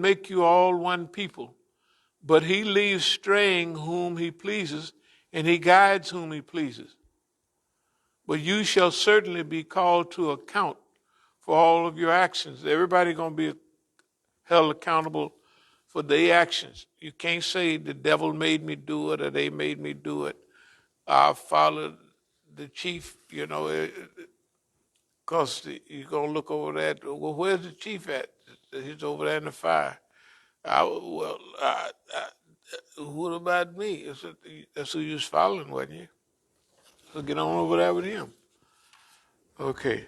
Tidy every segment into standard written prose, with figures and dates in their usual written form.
make you all one people, but he leaves straying whom he pleases, and he guides whom he pleases. But you shall certainly be called to account for all of your actions. Everybody going to be held accountable for their actions. You can't say the devil made me do it or they made me do it. I followed the chief, because you're going to look over there. Well, where's the chief at? He's over there in the fire. What about me? That's who you was following, wasn't you? So get on over there with him. Okay.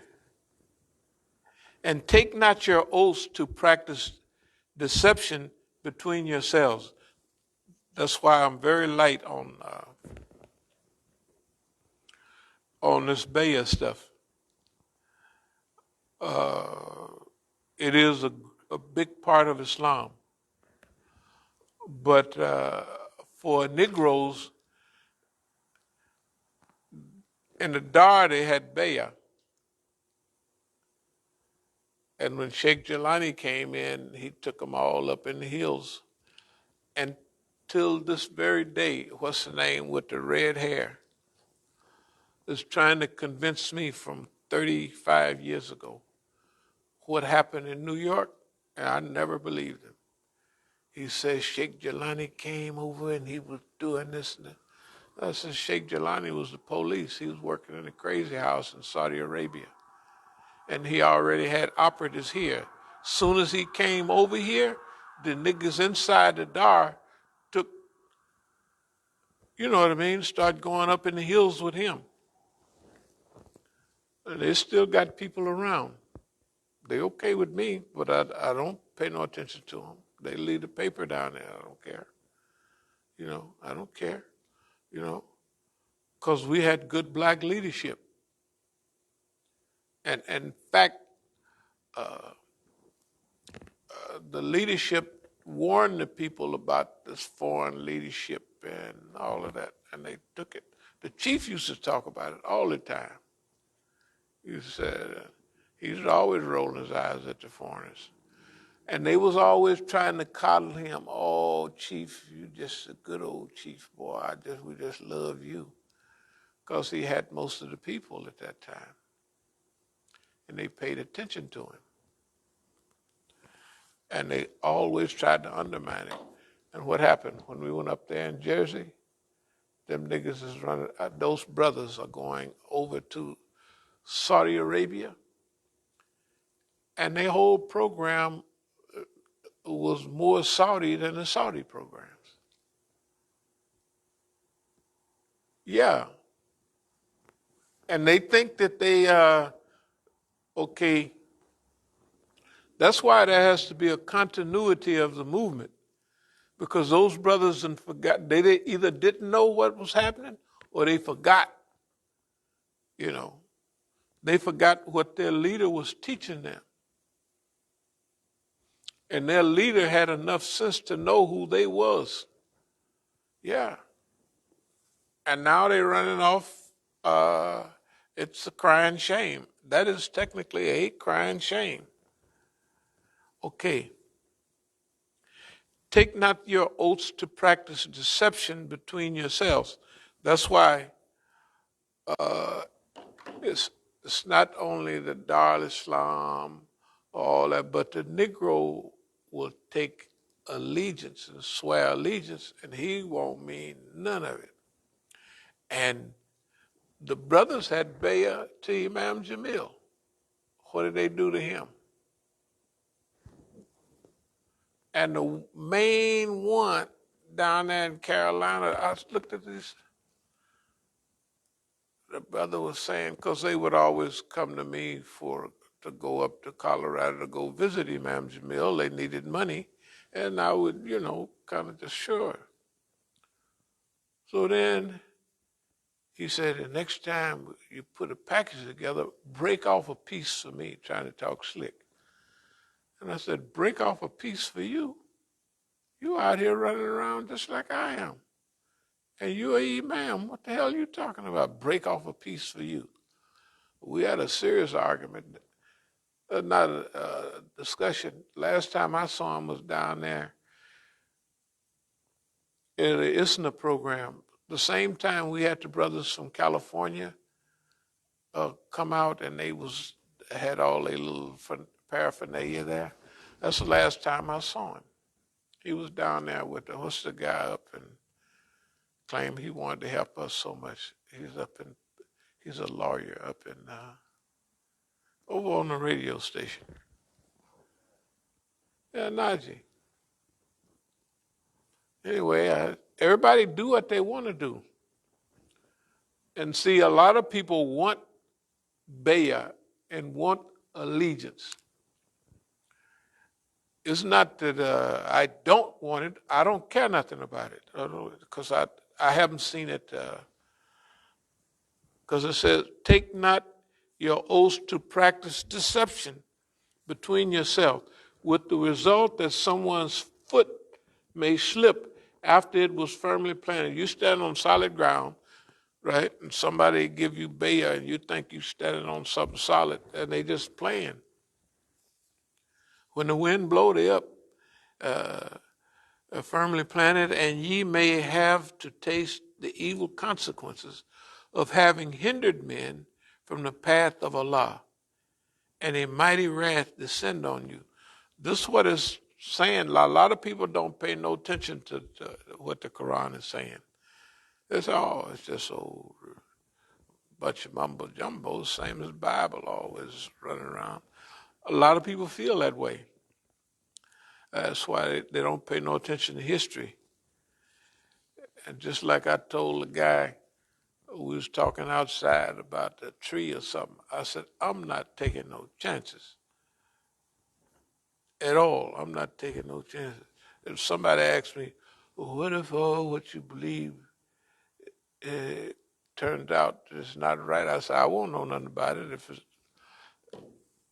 And take not your oaths to practice deception between yourselves. That's why I'm very light on this Bey'ah stuff. It is a big part of Islam. But for Negroes, in the Dar, they had Bey'ah. And when Sheikh Jelani came in, he took them all up in the hills. And till this very day, what's the name with the red hair, is trying to convince me from 35 years ago what happened in New York, and I never believed him. He says Sheikh Jelani came over and he was doing this and that. I said Sheikh Jelani was the police. He was working in a crazy house in Saudi Arabia. And he already had operatives here. Soon as he came over here, the niggas inside the Dar took, started going up in the hills with him. And they still got people around. They okay with me, but I don't pay no attention to them. They leave the paper down there. I don't care. I don't care. Because we had good black leadership. And in fact, the leadership warned the people about this foreign leadership and all of that, and they took it. The chief used to talk about it all the time. He said he was always rolling his eyes at the foreigners. And they was always trying to coddle him. Oh, chief, you just a good old chief, boy. We just love you. Because he had most of the people at that time. And they paid attention to him. And they always tried to undermine him. And what happened when we went up there in Jersey? Them niggas is running, those brothers are going over to Saudi Arabia. And their whole program was more Saudi than the Saudi programs. Yeah. And they think that they, okay, that's why there has to be a continuity of the movement. Because those brothers forgot, they either didn't know what was happening or they forgot, They forgot what their leader was teaching them. And their leader had enough sense to know who they was. Yeah. And now they're running off. It's a crying shame. That is technically a crying shame. Okay. Take not your oaths to practice deception between yourselves. That's why it's not only the Dar al-Islam, all that, but the Negro will take allegiance and swear allegiance, and he won't mean none of it. And the brothers had Bey'ah to Imam Jamil. What did they do to him? And the main one down there in Carolina, I looked at this, the brother was saying, because they would always come to me to go up to Colorado to go visit Imam Jamil. They needed money, and I would, kind of just sure. So then he said, the next time you put a package together, break off a piece for me, trying to talk slick. And I said, break off a piece for you? You out here running around just like I am. And you're an imam. What the hell are you talking about? Break off a piece for you. We had a serious argument. not a discussion. Last time I saw him was down there in the ISNA program. The same time we had the brothers from California come out, and they had all their little paraphernalia there. That's the last time I saw him. He was down there with what's the guy up and claimed he wanted to help us so much. He's a lawyer up in over on the radio station. Yeah, Najee. Anyway, everybody do what they want to do. And see, a lot of people want Bey'ah and want allegiance. It's not that I don't want it. I don't care nothing about it because I haven't seen it. Because it says, take not your oaths to practice deception between yourself, with the result that someone's foot may slip after it was firmly planted. You stand on solid ground, right? And somebody give you Bey'ah and you think you're standing on something solid and they just playing. When the wind blow, they up firmly planted, and ye may have to taste the evil consequences of having hindered men from the path of Allah, and a mighty wrath descend on you. This is what it's saying. A lot of people don't pay no attention to what the Quran is saying. It's just old bunch of mumbo jumbo, same as the Bible always running around. A lot of people feel that way. That's why they don't pay no attention to history. And just like I told the guy who was talking outside about the tree or something, I said, I'm not taking no chances at all. I'm not taking no chances. If somebody asks me, well, what if all what you believe turned out it's not right? I said, I won't know nothing about it.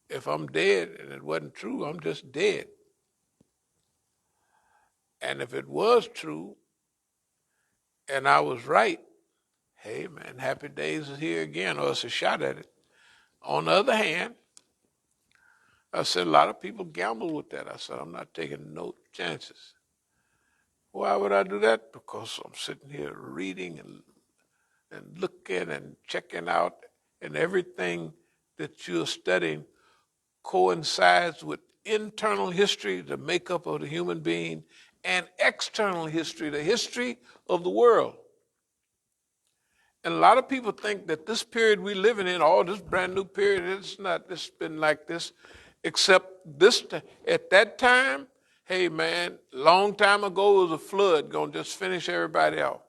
If I'm dead and it wasn't true, I'm just dead. And if it was true and I was right, hey man, happy days is here again, or it's a shot at it. On the other hand, I said a lot of people gamble with that. I said, I'm not taking no chances. Why would I do that? Because I'm sitting here reading and looking and checking out, and everything that you're studying coincides with internal history, the makeup of the human being, and external history, the history of the world. And a lot of people think that this period we're living in, this brand new period, it's been like this, except at that time, hey man, long time ago it was a flood gonna just finish everybody off.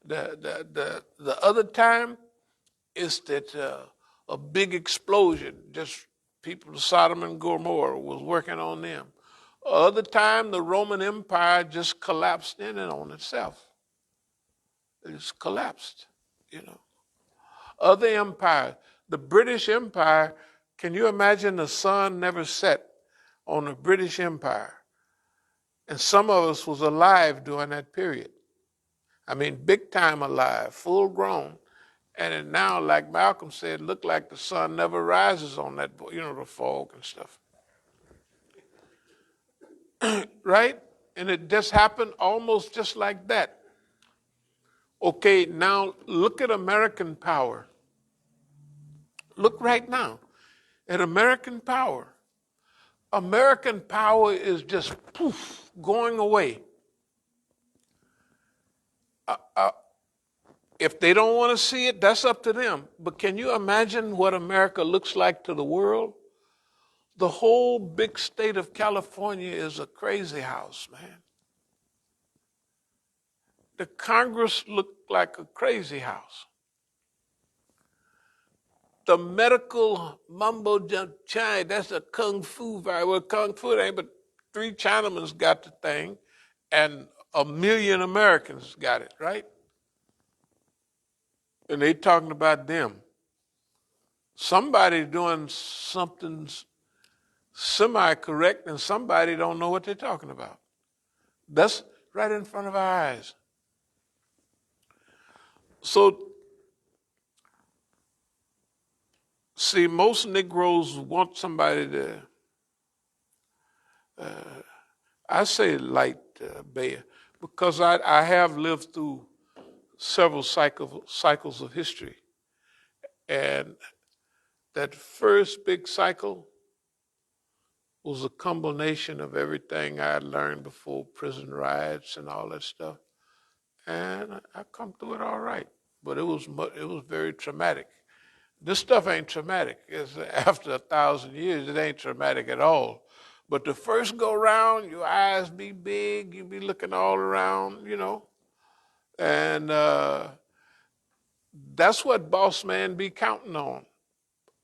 The other time is that a big explosion, just people of Sodom and Gomorrah was working on them. Other time, the Roman Empire just collapsed in and on itself. It just collapsed, you know. Other empires, the British Empire, can you imagine the sun never set on the British Empire? And some of us was alive during that period. I mean, big time alive, full grown. And it now, like Malcolm said, looked like the sun never rises on that, the fog and stuff. Right? And it just happened almost just like that. Okay, now look at American power. Look right now at American power. American power is just poof, going away. If they don't want to see it, that's up to them. But can you imagine what America looks like to the world? The whole big state of California is a crazy house, man. The Congress looked like a crazy house. The medical mumbo China, that's a kung fu virus. Well, kung fu ain't, but 3 Chinamen got the thing, and 1 million Americans got it, right? And they talking about them. Somebody doing something semi-correct, and somebody don't know what they're talking about. That's right in front of our eyes. So See, most Negroes want somebody to, I say light, Bey'ah, because I have lived through several cycles of history. And that first big cycle was a combination of everything I had learned before prison riots and all that stuff. And I come through it all right. But it was very traumatic. This stuff ain't traumatic. It's after 1,000 years, it ain't traumatic at all. But the first go round, your eyes be big, you be looking all around, and that's what boss man be counting on.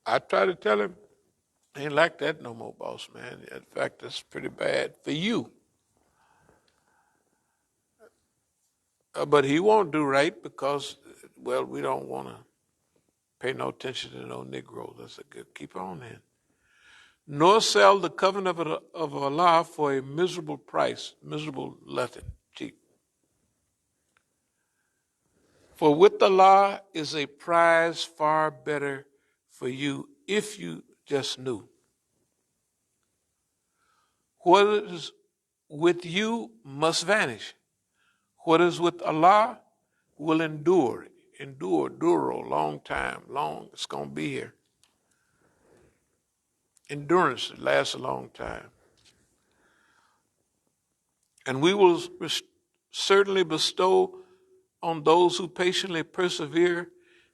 I try to tell him, ain't like that no more, boss man. In fact, it's pretty bad for you. But he won't do right because, well, we don't want to pay no attention to no Negroes. That's a good, keep on in. Nor sell the covenant of Allah for a miserable price, miserable nothing, cheap. For with Allah is a prize far better for you if you just knew. What is with you must vanish. What is with Allah will endure, duro, long time, long, it's going to be here. Endurance lasts a long time. And we will certainly bestow on those who patiently persevere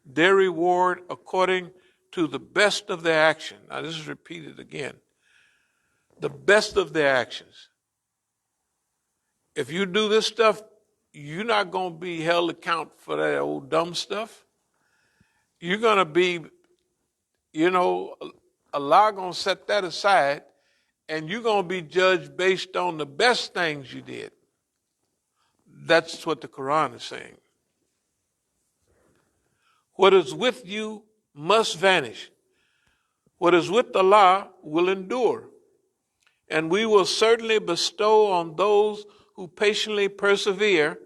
their reward according to the best of their action. Now this is repeated again. The best of their actions. If you do this stuff, you're not going to be held account for that old dumb stuff. You're going to be, Allah going to set that aside, and you're going to be judged based on the best things you did. That's what the Quran is saying. What is with you must vanish. What is with Allah will endure. And we will certainly bestow on those who patiently persevere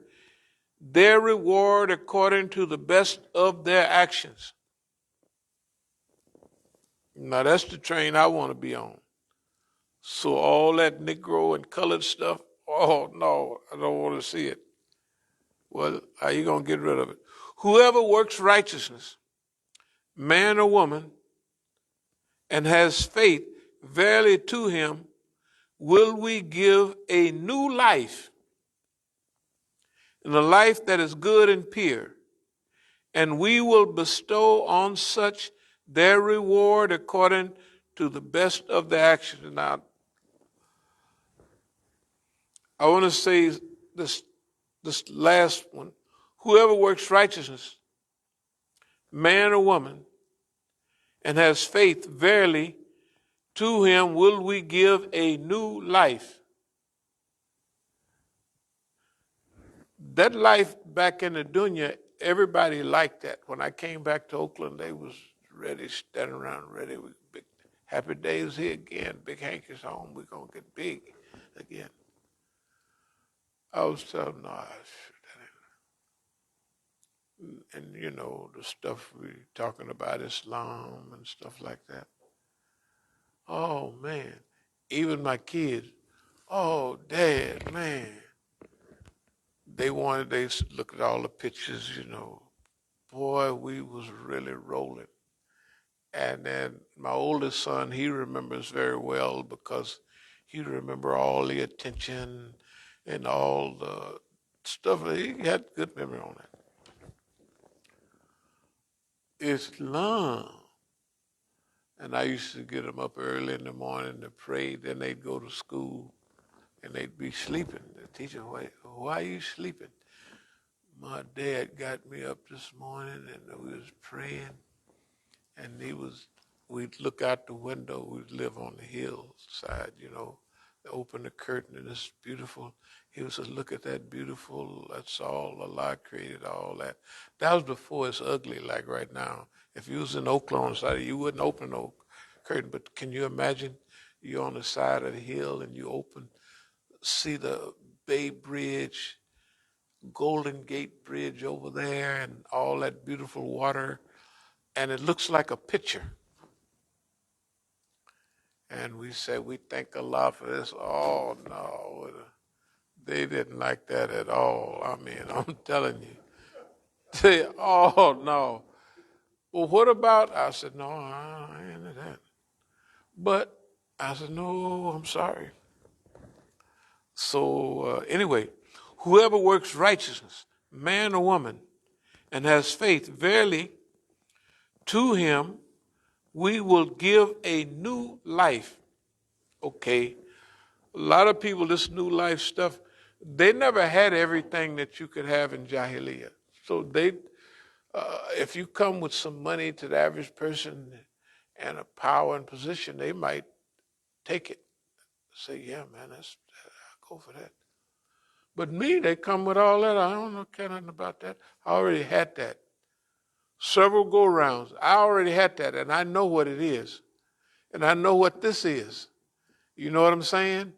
their reward according to the best of their actions. Now that's the train I want to be on. So all that Negro and colored stuff, oh no, I don't want to see it. Well, how you going to get rid of it? Whoever works righteousness, man or woman, and has faith, verily to him will we give a new life, and a life that is good and pure. And we will bestow on such their reward according to the best of their actions. Now, I want to say this last one. Whoever works righteousness, man or woman, and has faith, verily, to him will we give a new life. That life back in the dunya, everybody liked that. When I came back to Oakland, they was ready, standing around ready. Big, happy days here again. Big Hanky's home. We're going to get big again. I was telling them, no, that ain't. And, the stuff we talking about, Islam and stuff like that. Oh, man. Even my kids, oh, Dad, man. They look at all the pictures, Boy, we was really rolling. And then my oldest son, he remembers very well because he remember all the attention and all the stuff. He had good memory on that. Islam. And I used to get them up early in the morning to pray. Then they'd go to school and they'd be sleeping. The teacher, why are you sleeping? My dad got me up this morning and we was praying. And we'd look out the window. We'd live on the hillside, open the curtain and it's beautiful. He was to look at that beautiful, that's all Allah created, all that. That was before it's ugly like right now. If you was in Oakland side, you wouldn't open no curtain, but can you imagine you're on the side of the hill and you see the Bay Bridge, Golden Gate Bridge over there and all that beautiful water, and it looks like a picture. And we said, we thank Allah for this. Oh, no. They didn't like that at all. I mean, I'm telling you. Say, oh, no. Well, what about? I said, no, I ain't into that. But I said, no, I'm sorry. So anyway, whoever works righteousness, man or woman, and has faith, verily to him we will give a new life. Okay, a lot of people, this new life stuff, they never had everything that you could have in Jahiliyyah. So if you come with some money to the average person and a power and position, they might take it. Say, yeah, man, I'll go for that. But me, they come with all that. I don't know nothing about that. I already had that. Several go-rounds. I already had that, and I know what it is. And I know what this is. You know what I'm saying?